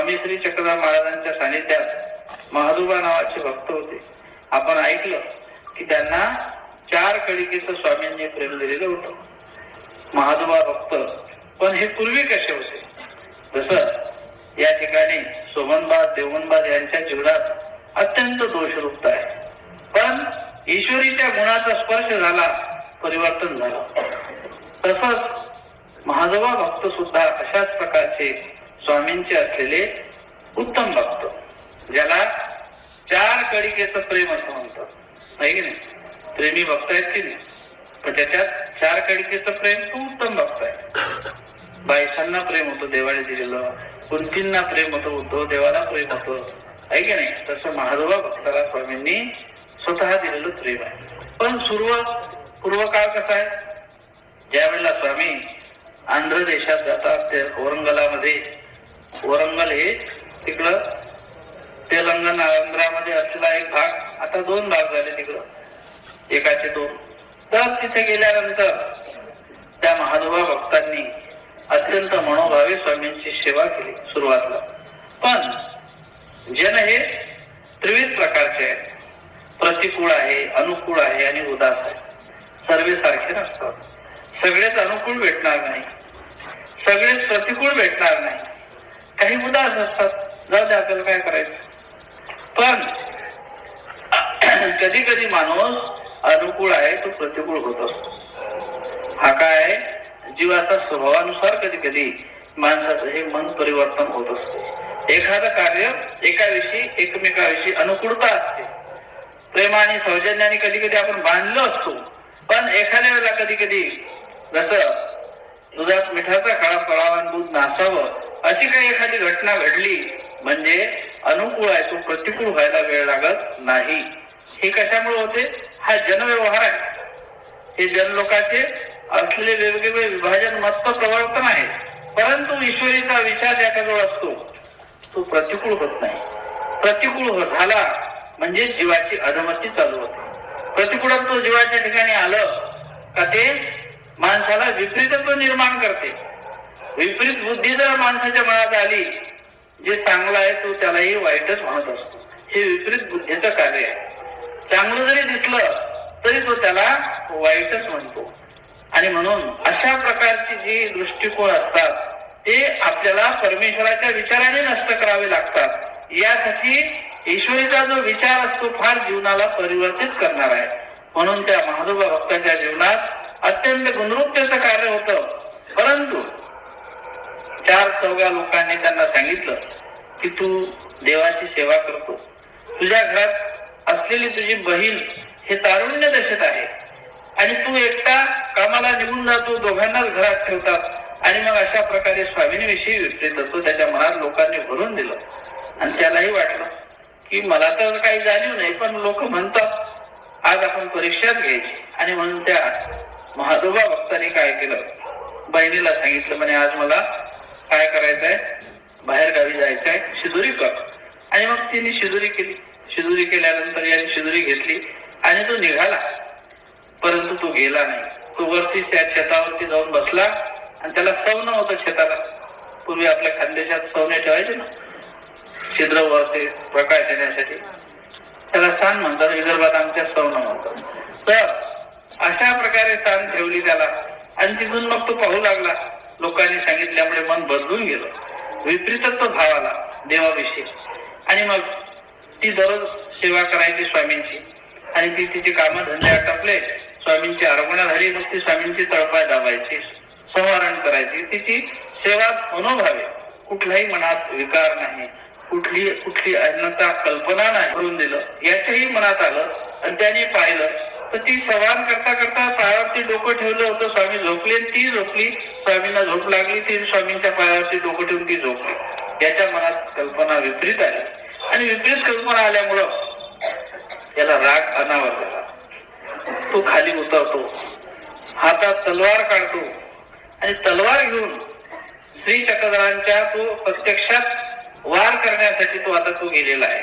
स्वामी श्री चक्रधर महाराजांच्या सानिध्यात महादोबा नावाचे भक्त होते. आपण ऐकलं की त्यांना 4 कडिकेचं स्वामींनी प्रेम दिलेलं होतं. महादोबा भक्त पण हे पूर्वी कसे होते? जसं या ठिकाणी सोमनबाद देवनबाद यांच्या जीवनात अत्यंत दोषरूप आहे, पण ईश्वरीच्या गुणाचा स्पर्श झाला, परिवर्तन झालं. तसंच महादोबा भक्त सुद्धा अशाच प्रकारचे स्वामींचे असलेले उत्तम भक्त, ज्याला 4 कडिकेचं प्रेम असं म्हणतात, नाही की नाही? प्रेमी भक्त आहेत की नाही, पण त्याच्यात 4 कडिकेचं प्रेम तो उत्तम भक्त आहे. बायसांना प्रेम होतं देवाने दिलेलं, कुंतींना प्रेम होतं, उद्धव देवाला प्रेम होतं, आहे की नाही? तसं महादोबा भक्ताला स्वामींनी स्वतः दिलेलं प्रेम आहे. पण पूर्व काळ कसा आहे? ज्या वेळेला स्वामी आंध्र देशात जातात, ते औरंगलामध्ये, औरंगल हे तिकडं तेलंगणा आंध्रामध्ये असलेला एक भाग, आता 2 भाग झाले तिकडं, एकाचे 2. तर तिथे गेल्यानंतर त्या महादोबा भक्तांनी अत्यंत मनोभावे स्वामींची सेवा केली सुरुवातला. पण जन हे त्रिविध प्रकारचे आहेत, प्रतिकूळ आहे, अनुकूल आहे आणि उदास आहे. सर्वे सारखे नसतात. सगळेच अनुकूल भेटणार नाही, सगळेच प्रतिकूल भेटणार नाही, काही उदास असतात. जाऊ दे, आपल्याला काय करायचं. पण कधी कधी माणूस अनुकूल आहे तो प्रतिकूल होत असतो. हा काय जीवाचा स्वभावानुसार कधी कधी माणसाचं हे मन परिवर्तन होत असते. एखादं कार्य एकाविषयी एकमेकाविषयी अनुकूलता असते. प्रेम आणि सौजन्याने कधी कधी आपण बांधलो असतो, पण एखाद्या वेळेला कधी कधी जसं दुधात मिठाचा खडा पडावा आणि दूध नासावं, अशी काही एखादी घटना घडली म्हणजे अनुकूल आहे तो प्रतिकूल व्हायला वेळ लागत नाही. हे कशामुळे होते? हा जनव्यवहार आहे. हे जनलोकाचे असलेले वेगवेगळे विभाजन मत प्रवर्तन आहे. परंतु ईश्वरीचा विचार ज्याच्याजवळ असतो तो प्रतिकूल होत नाही. प्रतिकूल झाला म्हणजे जीवाची अधमती चालू होते. प्रतिकूलत्व जीवाच्या ठिकाणी आलं का ते माणसाला विपरीतत्व निर्माण करते. विपरीत बुद्धी जर माणसाच्या मनात आली, जे चांगलं आहे तो त्यालाही वाईटच म्हणत असतो. हे विपरीत बुद्धीचं कार्य आहे. चांगलं जरी दिसलं तरी तो त्याला वाईटच म्हणतो. आणि म्हणून अशा प्रकारची जी दृष्टिकोन असतात ते आपल्याला परमेश्वराच्या विचाराने नष्ट करावे लागतात. यासाठी ईश्वरीचा जो विचार असतो फार जीवनाला परिवर्तित करणार आहे. म्हणून त्या महादोबा भक्ताच्या जीवनात अत्यंत गुणवत्तेचं कार्य होतं. परंतु 4 लोकांनी त्यांना सांगितलं की तू देवाची सेवा करतो, तुझ्या घरात असलेली तुझी बहीण हे तारुण्य दशेत आहे आणि तू एकटा कामाला निघून जातो, दोघांनाच घरात ठेवतात. आणि मग अशा प्रकारे स्वामींविषयी विपरीत होतो त्याच्या मनात लोकांनी भरून दिलं. आणि त्यालाही वाटलं की मला तर काही जाणीव नाही, पण लोक म्हणतात आज आपण परीक्षाच घ्यायची. आणि म्हणून त्या महादोबा भक्तांनी काय केलं, बहिणीला सांगितलं म्हणे आज मला काय करायचंय, बाहेर गावी जायचंय, शिदोरी कर. आणि मग तिने शिदोरी केली. शिदोरी केल्यानंतर याने शिदोरी घेतली आणि तो निघाला. परंतु तो गेला नाही. तो वरती त्या छतावरती जाऊन बसला आणि त्याला सवनं होतं छताला. पूर्वी आपल्या खानदेशात सवने ठेवायचे ना, छिद्रवरती प्रकाश येण्यासाठी, त्याला सान म्हणतात. विदर्भात आमच्या सवनं म्हणतात. तर अशा प्रकारे सान ठेवली त्याला आणि तिथून मग तो पाहू लागला. लोकांनी सांगितल्यामुळे मन बदलून गेलं, विपरीतत्व भावाला देवाविषयी. आणि मग ती दररोज सेवा करायची स्वामींची आणि ती तिची कामं धंदे आटपले, स्वामींची अर्पणा झाली, मग ती स्वामींची तळपाय दाबायची, संवारण करायची. तिची सेवा मनोभावे, कुठल्याही मनात विकार नाही, कुठली अन्यथा कल्पना नाही, भरून दिलं. याच्याही मनात आलं आणि त्याने पाहिलं तर ती संवाद करता करता पायावरती डोकं ठेवलं होतं. स्वामी झोपले, ती झोपली. स्वामींना झोप लागली, ती स्वामींच्या पायावरती डोकं ठेवून ती झोपली. याच्या मनात कल्पना विपरीत आली आणि विपरीत कल्पना आल्यामुळं त्याला राग अनावर झाला. तो खाली उतरतो, हातात तलवार काढतो आणि तलवार घेऊन श्री चक्रधरांच्या तो प्रत्यक्षात वार करण्यासाठी तो आता तो गेलेला आहे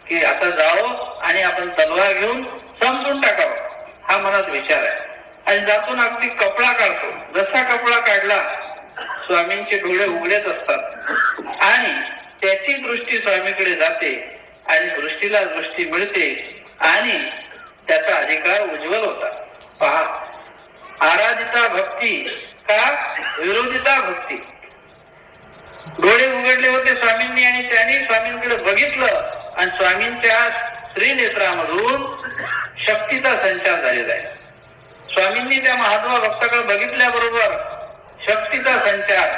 की आता जावं आणि आपण तलवार घेऊन संपून टाकावं, हा मनात विचार आहे. आणि जातून अगदी कपडा काढतो. जसा कपडा काढला स्वामींचे डोळे उघडेच असतात आणि त्या त्याची दृष्टी स्वामीकडे जाते आणि दृष्टीला दृष्टी मिळते आणि त्याचा अधिकार उज्ज्वल होता. पहा, आराधिता भक्ती का विरोधिता भक्ती. डोळे उघडले होते स्वामींनी आणि त्यांनी स्वामींकडे बघितलं आणि स्वामींच्या श्रीनेत्रामधून शक्तीचा संचार झालेला आहे. स्वामींनी त्या महात्मा भक्ताकडे बघितल्याबरोबर शक्तीचा संचार,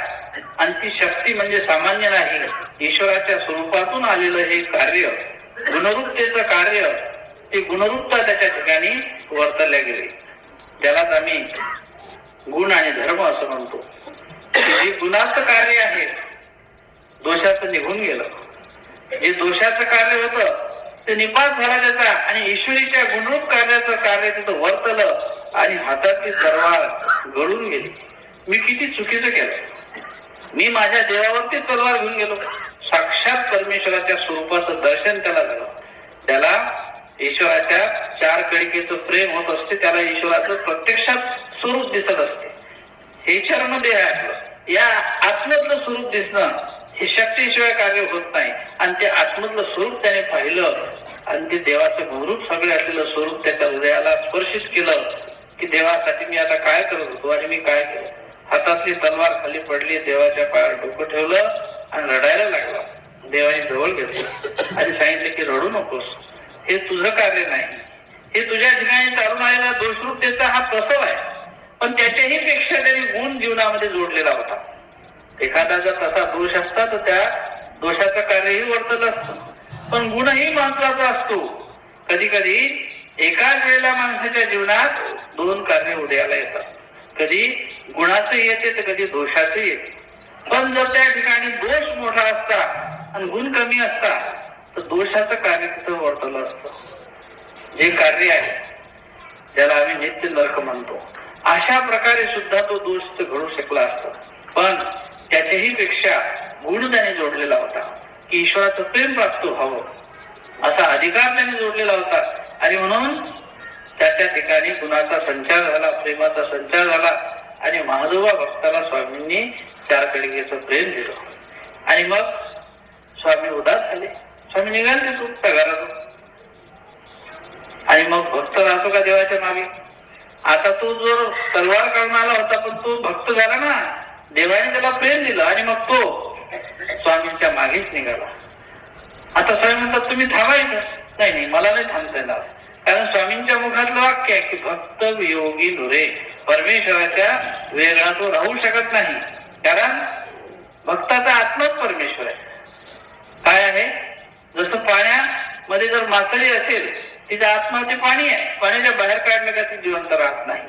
आणि ती शक्ती म्हणजे सामान्य नाही, ईश्वराच्या स्वरूपातून आलेलं हे कार्य, गुणरूपतेचं कार्य, ती गुणरूपता त्याच्या ठिकाणी वर्तवल्या गेली. त्यालाच आम्ही गुण आणि धर्म असं म्हणतो. जे गुणाचं कार्य आहे दोषाचं निघून गेलं. जे दोषाचं कार्य होतं ते निपात झाला त्याचा, आणि ईश्वरीच्या गुणरूप कार्याचं कार्य तिथं वर्तलं आणि हातातली तलवार गळून गेली. मी किती चुकीचं केलं, मी माझ्या देवावरती तलवार घेऊन गेलो. साक्षात परमेश्वराच्या स्वरूपाचं दर्शन त्याला झालं. त्याला ईश्वराच्या चार कळिकेचं प्रेम होत असते, त्याला ईश्वराचं प्रत्यक्षात स्वरूप दिसत असते. हे चरणदेह आहे आपलं. या आत्मतलं स्वरूप दिसणं हे शक्तीशिवाय कार्य होत नाही. आणि ते आत्मतलं स्वरूप त्याने पाहिलं आणि ते देवाचं बहुरूप सगळे असलेलं स्वरूप त्याच्या हृदयाला स्पर्शित केलं की देवासाठी मी आता काय करत होतो आणि मी काय केलं. हातातली तलवार खाली पडली, देवाच्या पायावर डोकं ठेवलं आणि रडायला लागला. देवाने जवळ घेतलं आणि सांगितलं की रडू नकोस, हे तुझं कार्य नाही, हे तुझ्या ठिकाणी चालून आलेला दोषरूपतेचा हा प्रसव आहे. पण त्याच्याही पेक्षा त्यांनी गुण जीवनामध्ये जोडलेला होता. एखादा जर तसा दोष असता तर त्या दोषाचं कार्यही वर्तलं असतं. पण गुणही महत्वाचा असतो. कधी कधी एकाच वेळेला माणसाच्या जीवनात दोन कार्य उदयाला येतात. कधी गुणाचं येते तर कधी दोषाचं येते. पण जर त्या ठिकाणी दोष मोठा असता आणि गुण कमी असता तर दोषाचं कार्य तिथं वर्तवलं असतं. जे कार्य आहे त्याला आम्ही नित्य नरक म्हणतो, अशा प्रकारे सुद्धा तो दोष घडू शकला असता. पण त्याच्याही पेक्षा गुण त्याने जोडलेला होता की ईश्वराचं प्रेम प्राप्त व्हावं असा अधिकार त्याने जोडलेला होता. आणि म्हणून त्या ठिकाणी गुणाचा संचार झाला, प्रेमाचा संचार झाला आणि महादेवा भक्ताला स्वामींनी चार कळिकेचं प्रेम दिलं. आणि मग स्वामी उदास झाले. स्वामी निघाले तू त्या घरातून. आणि मग भक्त राहतो का देवाच्या मागे. आता तो जो तलवार काढून आला होता पण तो भक्त झाला ना, देवाने त्याला प्रेम दिलं आणि मग तो स्वामींच्या मागेच निघाला. आता स्वामी म्हणतात तुम्ही थांबा इथं. नाही, मला नाही थांबता येणार. कारण स्वामींच्या मुखातलं वाक्य आहे की भक्त वियोगी नुरे. परमेश्वराच्या वेगळा तो राहू शकत नाही. कारण भक्ताचा आत्माच परमेश्वर आहे. काय आहे, जसं पाण्यामध्ये जर मासळी असेल तिचा आत्मा ते पाणी आहे, पाण्याच्या बाहेर काढलं का ती जिवंत राहत नाही.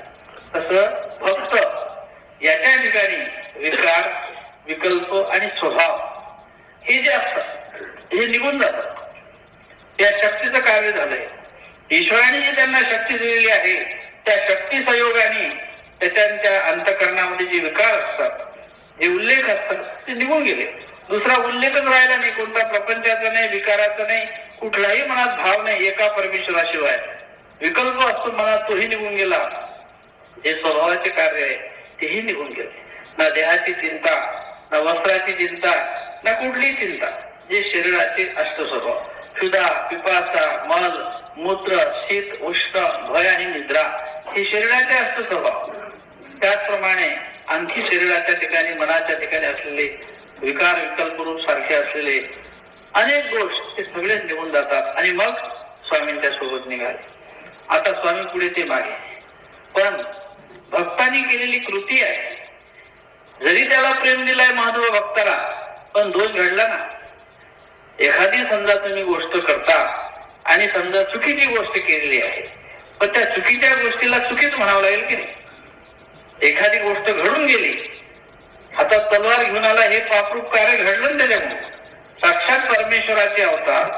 तसं भक्त याच्या ठिकाणी विकार, विकल्प आणि स्वभाव हे जे असतात हे निघून जातात. त्या शक्तीचं कार्य झालंय. ईश्वराने जी त्यांना शक्ती दिलेली आहे त्या शक्ती संयोगाने त्याच्या अंतःकरणामध्ये जे विकार असतात, जे उल्लेख असतात ते निघून गेले. दुसरा उल्लेखच राहिला नाही, कोणता प्रपंचाचा नाही, विकाराचा नाही, कुठलाही मनात भाव नाही एका परमेश्वराशिवाय. विकल्प असतो मनात, तोही निघून गेला. जे स्वभावाचे कार्य आहे तेही निघून गेले. ना देहाची चिंता, ना वस्त्राची चिंता, ना कुठली चिंता. जे शरीराचे अष्टस्वभाव, क्षुधा, पिपासा, मल, मूत्र, शीत, उष्ण, भय आणि निद्रा हे शरीराचे अष्टस्वभाव. त्याचप्रमाणे आणखी शरीराच्या ठिकाणी, मनाच्या ठिकाणी असलेले विकार, विकल्प रूप सारखे असलेले अनेक दोष ते सगळेच निघून जातात. आणि मग स्वामींच्या सोबत निघाले. आता स्वामी पुढे ते मागे. पण भक्तांनी केलेली कृती आहे. जरी त्याला प्रेम दिलाय महादेव भक्ताला, पण दोष घडला ना. एखादी समजा तुम्ही गोष्ट करता आणि समजा चुकीची गोष्ट केलेली आहे, पण त्या चुकीच्या गोष्टीला चुकीच म्हणावं लागेल की नाही. एखादी गोष्ट घडून गेली, आता तलवार घेऊन आला, हे पापरूप कार्य घडलं ना त्याच्यामुळे. साक्षात परमेश्वराचे अवतार,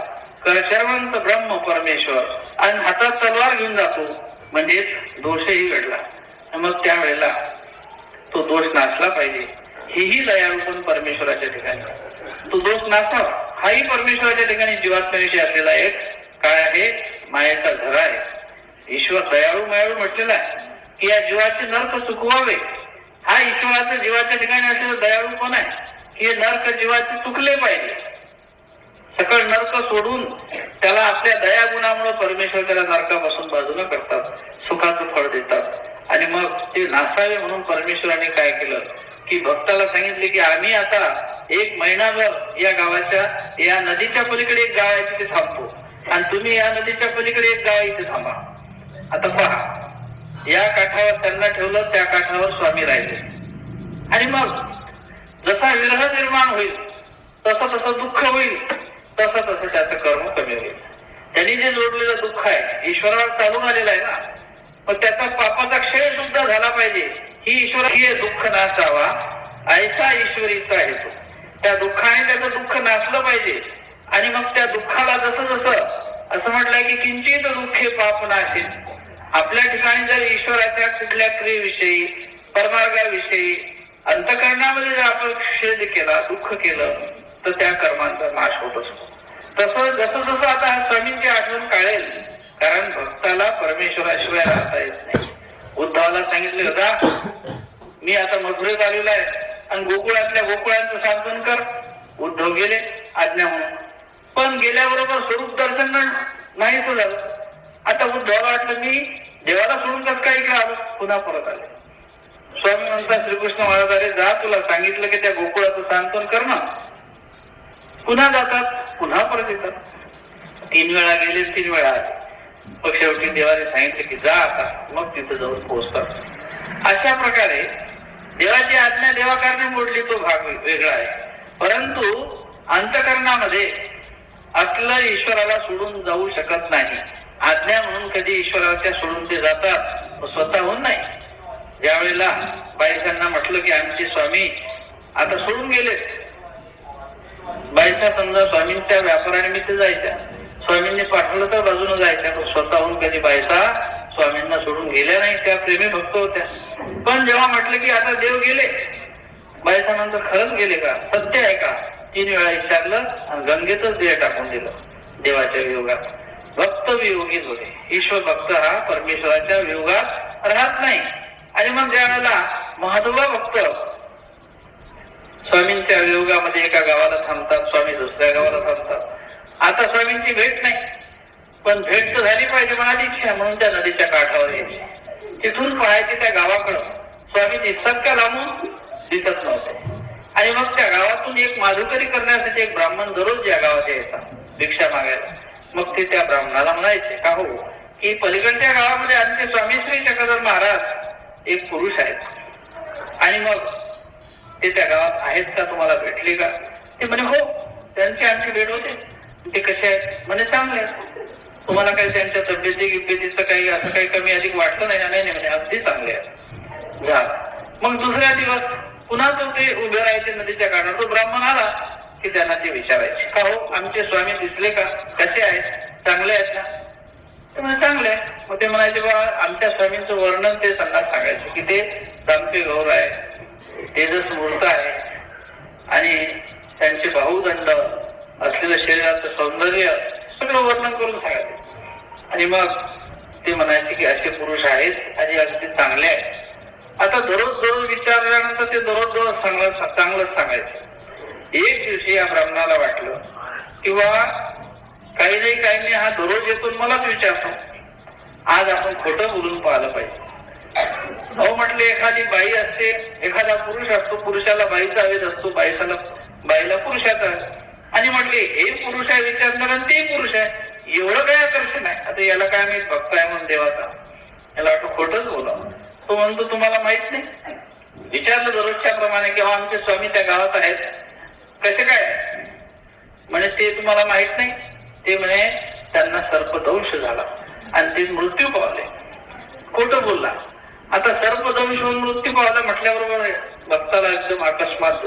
कर्षवंत ब्रह्म परमेश्वर, आणि हातात तलवार घेऊन जातो म्हणजेच दोषही घडला. मग त्यावेळेला तो दोष नासला पाहिजे. हेही दयाळूपण परमेश्वराच्या ठिकाणी. तो दोष नासावा हाही परमेश्वराच्या ठिकाणी जीवात्म्याविषयी असलेला एक काय आहे, मायेचा झरा आहे. ईश्वर दयाळू मायाळू म्हटलेला आहे की या जीवाचे नर्क चुकवावे. हा ईश्वराचं जीवाच्या ठिकाणी असलेलं दयाळूपण आहे की हे नर्क जीवाचे चुकले पाहिजे. निव्वळ नरक सोडून त्याला आपल्या दयागुणामुळे परमेश्वर त्याला नरकापासून बाजूला करतात, सुखाचं फळ देतात. आणि मग ते नासावे म्हणून परमेश्वराने काय केलं की भक्ताला सांगितले की आम्ही आता 1 महिनाभर या गावाच्या, या नदीच्या पलीकडे एक गाव आहे तिथे थांबतो आणि तुम्ही या नदीच्या पलीकडे एक गाव आहे इथे थांबा. आता पहा, या काठावर त्यांना ठेवलं, त्या काठावर स्वामी राहिले. आणि मग जसा विरह निर्माण होईल तसं तसं दुःख होईल, तसं तसं त्याचं कर्म कमी होईल. त्यांनी जे जोडलेलं दुःख आहे ईश्वरावर चालून आलेलं आहे ना, मग त्याचा पापाचा क्षय सुद्धा झाला पाहिजे. ही ईश्वरी दुःख नासावा ऐसा ईश्वरीचा हेतू. त्या दुःखाने त्याचं दुःख नासलं पाहिजे. आणि मग त्या दुःखाला जसं जसं असं म्हटलंय की किंचित दुःखे पाप नाशे. आपल्या ठिकाणी जर ईश्वराच्या कुठल्या क्रियेविषयी, परमार्गाविषयी अंतःकरणामध्ये जर आपण खेद केला, दुःख केलं, तर त्या कर्मांचा नाश होत असतो. तसं जसं जसं आता हा स्वामींची आठवण काढेल, कारण भक्ताला परमेश्वराशिवाय राहता येत नाही. उद्धवाला सांगितले होता मी आता मथुरेत आलेला आहे आणि गोकुळातल्या गोकुळांचं सांत्वन कर. उद्धव गेले आज्ञा म्हणून, पण गेल्याबरोबर स्वरूप दर्शन नाहीच झालं. आता उद्धवाला वाटलं मी देवाला सोडून कसं काय इकडे आलो, पुन्हा परत आले. स्वामी म्हणतात श्रीकृष्ण महाराज अरे जा, तुला सांगितलं की त्या गोकुळाचं सांत्वन कर ना. पुन्हा जातात, पुन्हा परत येतात. 3 वेळा गेले, 3 वेळा आले. मग शेवटी देवाने सांगितले की जा आता, मग तिथे जाऊन पोहोचतात. अशा प्रकारे देवाची आज्ञा देवाकारणे मोडली, तो भाग वेगळा आहे. परंतु अंतःकरणामध्ये असलं ईश्वराला सोडून जाऊ शकत नाही. आज्ञा म्हणून कधी ईश्वराच्या सोडून ते जातात, स्वतःहून नाही. ज्या वेळेला बाईसांना म्हटलं की आमचे स्वामी आता सोडून गेले, बाईसा समजा स्वामींच्या व्यापारानिमित्त जायच्या, स्वामींनी पाठवलं तर बाजूने जायच्या, पण स्वतःहून कधी बाईसा स्वामींना सोडून गेल्या नाही. त्या प्रेमी भक्त होत्या. पण जेव्हा म्हटलं की आता देव गेले, बाईसा म्हणतात खरंच गेले का, सत्य आहे का? 3 वेळा विचारलं आणि गंगेतच देह टाकून दिलं. देवाच्या वियोगात भक्त वियोगीच होते. ईश्वर भक्त हा परमेश्वराच्या वियोगात राहत नाही. आणि मग ज्या वेळेला महादोबा भक्त स्वामींच्या वियोगामध्ये एका गावाला थांबतात, स्वामी दुसऱ्या गावाला थांबतात. आता स्वामींची भेट नाही, पण भेट तर झाली पाहिजे मनात इच्छा, म्हणून त्या नदीच्या काठावर यायची. तिथून पाहायचे त्या गावाकडं स्वामी दिसतात का, लांबून दिसत नव्हते. आणि मग त्या गावातून एक माधुकरी करण्यासाठी एक ब्राह्मण दररोज या गावात यायचा भिक्षा मागायला. मग ते त्या ब्राह्मणाला म्हणायचे का हो की पलीकडच्या गावामध्ये आमचे स्वामी श्री चक्रधर महाराज एक पुरुष आहेत आणि मग ते त्या गावात आहेत का, तुम्हाला भेटले का? ते म्हणे हो, त्यांची आमची भेट होते. ते कसे आहेत? म्हणे चांगले आहेत. तुम्हाला काही त्यांच्या तब्येतीचं काही असं काही कमी अधिक वाटलं नाही? नाही म्हणे अगदी चांगले आहेत. झालं. मग दुसऱ्या दिवस पुन्हा तो ते उभे राहायचे नदीच्या काठावर. तो ब्राह्मण आला की त्यांना ते विचारायचे का हो आमचे स्वामी दिसले का, कसे आहेत, चांगले आहेत ना? ते म्हणे चांगले आहे. मग ते म्हणायचे बा आमच्या स्वामींचं वर्णन ते त्यांना सांगायचे की ते चांगले गौर आहे, तेजस मूर्त आहे आणि त्यांचे बाहुदंड असलेलं शरीराचं सौंदर्य सगळं वर्णन करून सांगायचे. आणि मग ते म्हणायचे की असे पुरुष आहेत आणि अगदी चांगले आहेत. आता दररोज विचारल्यानंतर ते दररोज चांगलंच सांगायचे. एक दिवशी या ब्राह्मणाला वाटलं किंवा काही नाही हा दररोज येतो मलाच विचारतो, आज आपण खोटं बोलून पाहिलं पाहिजे. अहो म्हटले एखादी बाई असते, एखादा पुरुष असतो, पुरुषाला बाईचा वेद असतो, बाईला पुरुषाचा. आणि म्हटले हे पुरुष आहे विचारणार आणि ते पुरुष आहे, एवढं काय आकर्षण आहे? आता याला काय माहित भक्त आहे म्हणून देवाचा, याला वाटतं खोटच बोला. तो म्हणतो तुम्हाला माहित नाही? विचारलं दररोजच्या प्रमाणे की आमचे स्वामी त्या गावात आहेत, कसे काय? म्हणे ते तुम्हाला माहित नाही. ते म्हणे त्यांना सर्पदंश झाला आणि ते मृत्यू पावले. खोटं बोलला. आता सर्पदंश होऊन मृत्यू पावला म्हटल्याबरोबर भक्ताला एकदम अकस्मात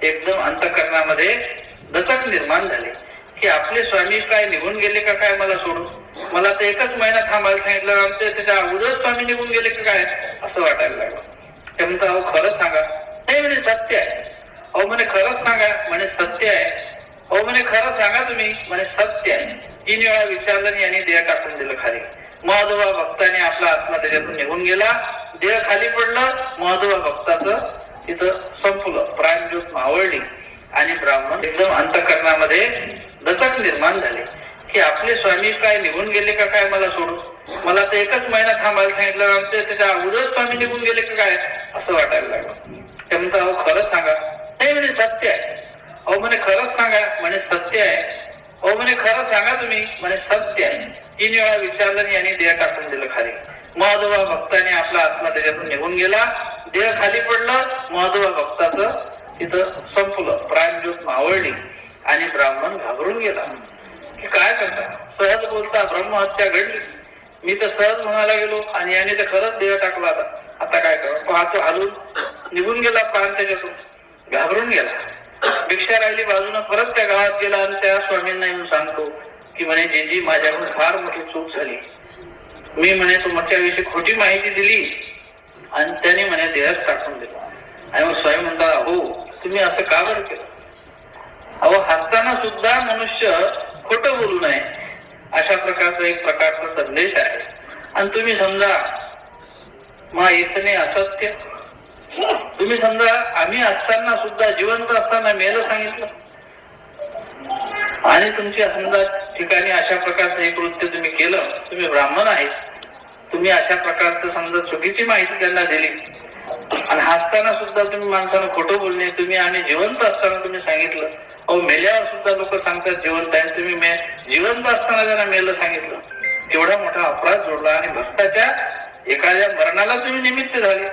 एकदम अंतःकरणामध्ये दचक निर्माण झाली की आपले स्वामी काय निघून गेले का काय मला सोडून? मला तर 1च महिना थांबायला सांगितलं, आमचे त्याच्या अगोदर स्वामी निघून गेले का काय असं वाटायला लागलं. ते म्हणतात अहो खरंच सांगा. नाही म्हणे सत्य आहे. अहो म्हणे खरंच सांगा. म्हणे सत्य आहे. अहो म्हणे खरं सांगा तुम्ही. म्हणे सत्य आहे. 3 वेळा विचारलं आणि याने देह टाकून दिलं खाली. महादोबा भक्ताने आपला आत्मा त्याच्यातून निघून गेला, देह खाली पडलं. महादोबा भक्ताचं तिथं संपलं, प्राणज्योत मावळली आणि ब्राह्मण एकदम अंतःकरणामध्ये दचक निर्माण झाली की आपले स्वामी काय निघून गेले का काय मला सोडून. मला तर एकच महिना थांबायला सांगितलं, आमचे त्याच्या अगोदर स्वामी निघून गेले का काय असं वाटायला लागलं. ते म्हणतात अहो खरंच सांगा. नाही म्हणे सत्य आहे. अहो म्हणे खरंच सांगा. म्हणे सत्य आहे. अहो म्हणे खरं सांगा तुम्ही. म्हणे सत्य आहे. 3 वेळा विचारलं आणि यांनी देह टाकून दिलं खाली. महादेवा भक्ताने आपला आत्मा त्याच्यातून निघून गेला. देह खाली पडलं. महादेवा भक्ताचं तिथं संपलं. प्राणज्योत मावळली आणि ब्राह्मण घाबरून गेला की काय करता. सहज बोलता ब्रह्महत्या घडली. मी तर सहज म्हणायला गेलो आणि याने तर खरंच देह टाकला. आता काय करा. पाहतो हलून निघून गेला प्राण त्याच्यातून. घाबरून गेला. भिक्षा राहिली बाजूनं. परत त्या गावात गेला आणि त्या स्वामींना येऊन सांगतो की म्हणे जेजी माझ्याकडून फार मोठी चूक झाली. मी म्हणे तुमच्याविषयी खोटी माहिती दिली आणि त्याने म्हणे देहच टाकून दिला. आणि मग स्वामी म्हणतात हो तुम्ही असं का बरं केलं. अहो हसताना सुद्धा मनुष्य खोटं बोलू नये अशा प्रकारचा एक प्रकारचा संदेश आहे. आणि तुम्ही समजा मा येसने असत्य. तुम्ही समजा आम्ही असताना सुद्धा जिवंत असताना मेलं सांगितलं आणि तुमच्या समजा ठिकाणी अशा प्रकारचं हे कृत्य तुम्ही केलं. तुम्ही ब्राह्मण आहेत. तुम्ही अशा प्रकारचं समजा चुकीची माहिती त्यांना दिली आणि हसताना सुद्धा तुम्ही माणसानं खोटं बोलणे. तुम्ही आम्ही जिवंत असताना तुम्ही सांगितलं. अहो मेल्यावर सुद्धा लोक सांगतात जिवंत आहे. तुम्ही जिवंत असताना त्यांना मेलं सांगितलं. एवढा मोठा अपराध जोडला आणि भक्ताच्या एखाद्या मरणाला तुम्ही निमित्त झाले.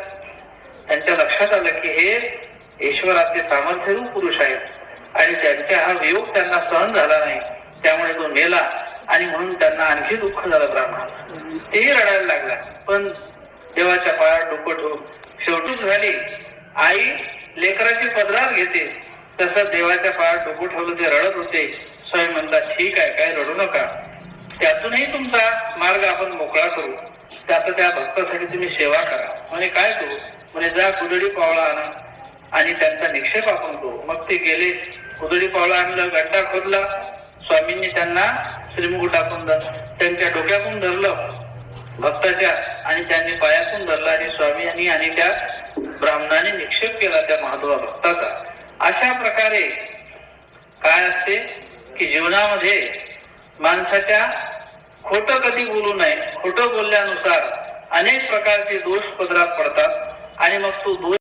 त्यांच्या लक्षात आलं की हे ईश्वराचे सामर्थ्यरूप पुरुष आहेत आणि त्यांचा हा वियोग त्यांना सहन झाला नाही. त्यामुळे तो मेला आणि म्हणून त्यांना आणखी दुःख झालं ब्राह्मणाला. तेही रडायला लागला. पण देवाच्या पायात डोकं ठेवून शेवटीच झाली. आई लेकराची पदरात घेते तसं देवाच्या पायात डोकं ठेवलं. ते रडत होते. स्वामी म्हणतात ठीक आहे काय रडू नका. त्यातूनही तुमचा मार्ग आपण मोकळा करू. आता त्या भक्तासाठी तुम्ही सेवा करा. म्हणे काय करू. म्हणे जा कुदळी पावळा आणा आणि त्यांचा निक्षेप आपण करू. मग ते गेले. कुदळी पावळा आणलं. गड्डा खोदला. स्वामींनी त्यांना श्रीमुख टाकून त्यांच्या डोक्यातून धरलं भक्ताच्या आणि त्यांनी पायातून धरलं आणि स्वामी आणि त्या ब्राह्मणाने निक्षेप केला त्या महात्मा भक्ताचा. अशा प्रकारे काय असते की जीवनामध्ये माणसाच्या खोटं कधी बोलू नये. खोटं बोलल्यानुसार अनेक प्रकारचे दोष पदरात पडतात आणि मग तो दोष